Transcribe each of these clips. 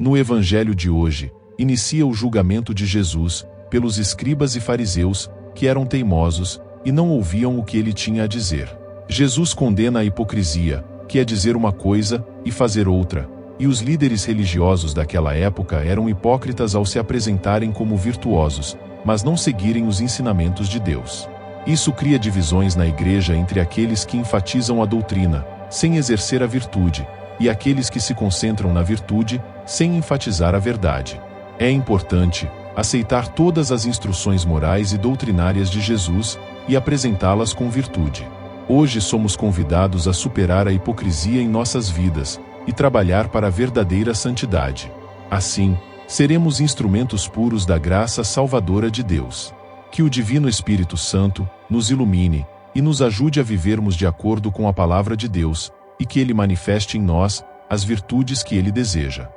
No evangelho de hoje, inicia o julgamento de Jesus, pelos escribas e fariseus, que eram teimosos, e não ouviam o que ele tinha a dizer. Jesus condena a hipocrisia, que é dizer uma coisa, e fazer outra, e os líderes religiosos daquela época eram hipócritas ao se apresentarem como virtuosos, mas não seguirem os ensinamentos de Deus. Isso cria divisões na igreja entre aqueles que enfatizam a doutrina, sem exercer a virtude, e aqueles que se concentram na virtude, sem enfatizar a verdade. É importante aceitar todas as instruções morais e doutrinárias de Jesus e apresentá-las com virtude. Hoje somos convidados a superar a hipocrisia em nossas vidas e trabalhar para a verdadeira santidade. Assim, seremos instrumentos puros da graça salvadora de Deus. Que o Divino Espírito Santo nos ilumine e nos ajude a vivermos de acordo com a palavra de Deus, e que Ele manifeste em nós as virtudes que Ele deseja.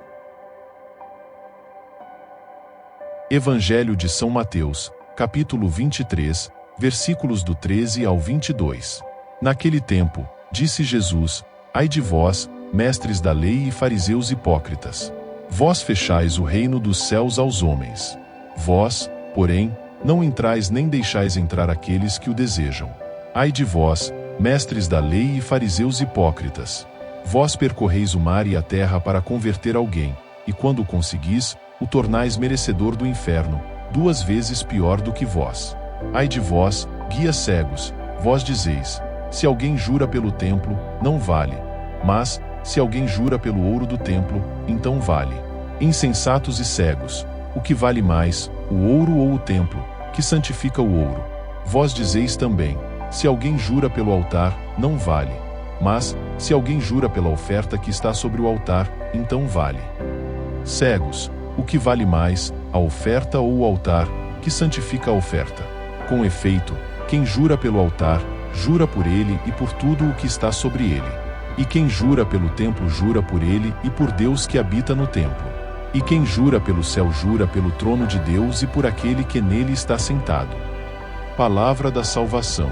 Evangelho de São Mateus, capítulo 23, versículos do 13 ao 22. Naquele tempo, disse Jesus: Ai de vós, mestres da lei e fariseus hipócritas! Vós fechais o reino dos céus aos homens. Vós, porém, não entrais nem deixais entrar aqueles que o desejam. Ai de vós, mestres da lei e fariseus hipócritas! Vós percorreis o mar e a terra para converter alguém, e quando o conseguis, o tornais merecedor do inferno, 2 vezes pior do que vós. Ai de vós, guias cegos! Vós dizeis: se alguém jura pelo templo, não vale. Mas, se alguém jura pelo ouro do templo, então vale. Insensatos e cegos! O que vale mais, o ouro ou o templo, que santifica o ouro? Vós dizeis também: se alguém jura pelo altar, não vale. Mas, se alguém jura pela oferta que está sobre o altar, então vale. Cegos! O que vale mais, a oferta ou o altar, que santifica a oferta? Com efeito, quem jura pelo altar, jura por ele e por tudo o que está sobre ele. E quem jura pelo templo jura por ele e por Deus que habita no templo. E quem jura pelo céu jura pelo trono de Deus e por aquele que nele está sentado. Palavra da salvação.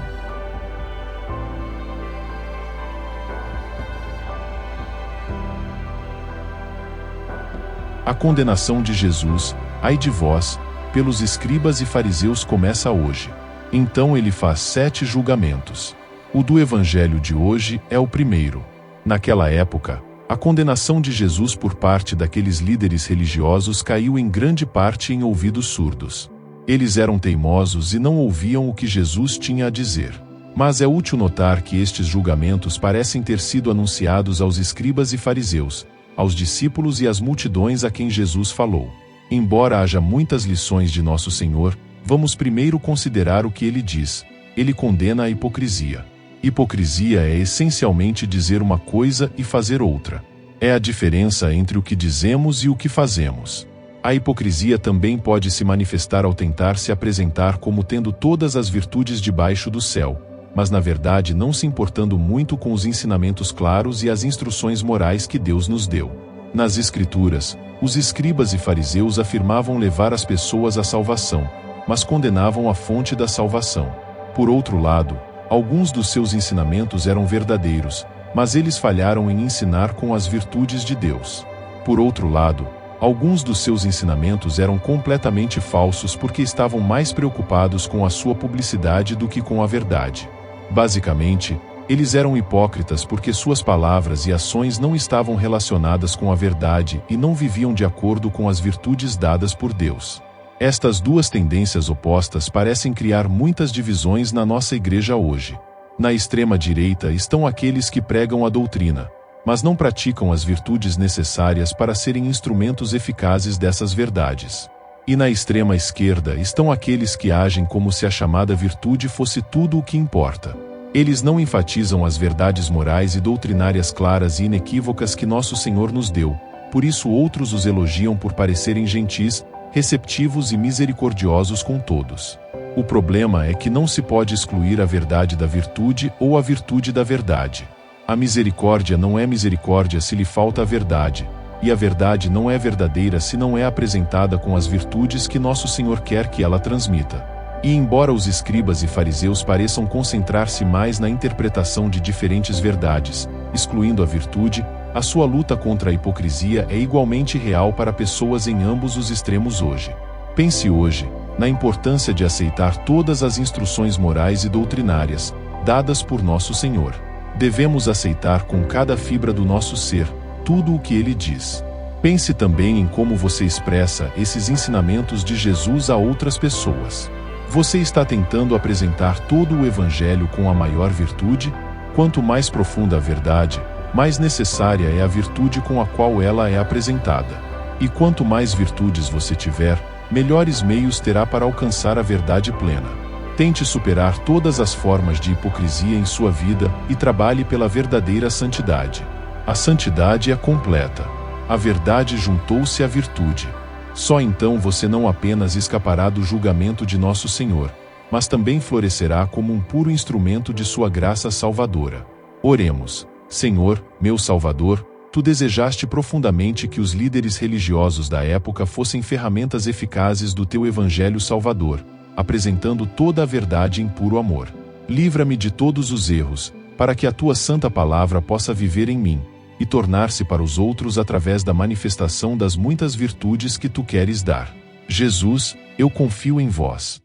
A condenação de Jesus, ai de vós, pelos escribas e fariseus começa hoje. Então ele faz 7 julgamentos. O do evangelho de hoje é o primeiro. Naquela época, a condenação de Jesus por parte daqueles líderes religiosos caiu em grande parte em ouvidos surdos. Eles eram teimosos e não ouviam o que Jesus tinha a dizer. Mas é útil notar que estes julgamentos parecem ter sido anunciados aos escribas e fariseus, aos discípulos e às multidões a quem Jesus falou. Embora haja muitas lições de Nosso Senhor, vamos primeiro considerar o que ele diz. Ele condena a hipocrisia. Hipocrisia é essencialmente dizer uma coisa e fazer outra. É a diferença entre o que dizemos e o que fazemos. A hipocrisia também pode se manifestar ao tentar se apresentar como tendo todas as virtudes debaixo do céu, mas na verdade não se importando muito com os ensinamentos claros e as instruções morais que Deus nos deu. Nas Escrituras, os escribas e fariseus afirmavam levar as pessoas à salvação, mas condenavam a fonte da salvação. Por outro lado, alguns dos seus ensinamentos eram verdadeiros, mas eles falharam em ensinar com as virtudes de Deus. Por outro lado, alguns dos seus ensinamentos eram completamente falsos porque estavam mais preocupados com a sua publicidade do que com a verdade. Basicamente, eles eram hipócritas porque suas palavras e ações não estavam relacionadas com a verdade e não viviam de acordo com as virtudes dadas por Deus. Estas duas tendências opostas parecem criar muitas divisões na nossa igreja hoje. Na extrema direita estão aqueles que pregam a doutrina, mas não praticam as virtudes necessárias para serem instrumentos eficazes dessas verdades. E na extrema esquerda estão aqueles que agem como se a chamada virtude fosse tudo o que importa. Eles não enfatizam as verdades morais e doutrinárias claras e inequívocas que Nosso Senhor nos deu, por isso outros os elogiam por parecerem gentis, receptivos e misericordiosos com todos. O problema é que não se pode excluir a verdade da virtude ou a virtude da verdade. A misericórdia não é misericórdia se lhe falta a verdade, e a verdade não é verdadeira se não é apresentada com as virtudes que Nosso Senhor quer que ela transmita. E embora os escribas e fariseus pareçam concentrar-se mais na interpretação de diferentes verdades, excluindo a virtude, A sua luta contra a hipocrisia é igualmente real para pessoas em ambos os extremos hoje. Pense hoje na importância de aceitar todas as instruções morais e doutrinárias dadas por nosso Senhor. Devemos aceitar com cada fibra do nosso ser tudo o que Ele diz. Pense também em como você expressa esses ensinamentos de Jesus a outras pessoas. Você está tentando apresentar todo o Evangelho com a maior virtude? Quanto mais profunda a verdade, mais necessária é a virtude com a qual ela é apresentada. E quanto mais virtudes você tiver, melhores meios terá para alcançar a verdade plena. Tente superar todas as formas de hipocrisia em sua vida e trabalhe pela verdadeira santidade. A santidade é completa. A verdade juntou-se à virtude. Só então você não apenas escapará do julgamento de nosso Senhor, mas também florescerá como um puro instrumento de sua graça salvadora. Oremos. Senhor, meu Salvador, Tu desejaste profundamente que os líderes religiosos da época fossem ferramentas eficazes do Teu Evangelho Salvador, apresentando toda a verdade em puro amor. Livra-me de todos os erros, para que a Tua santa palavra possa viver em mim, e tornar-se para os outros através da manifestação das muitas virtudes que Tu queres dar. Jesus, eu confio em Vós.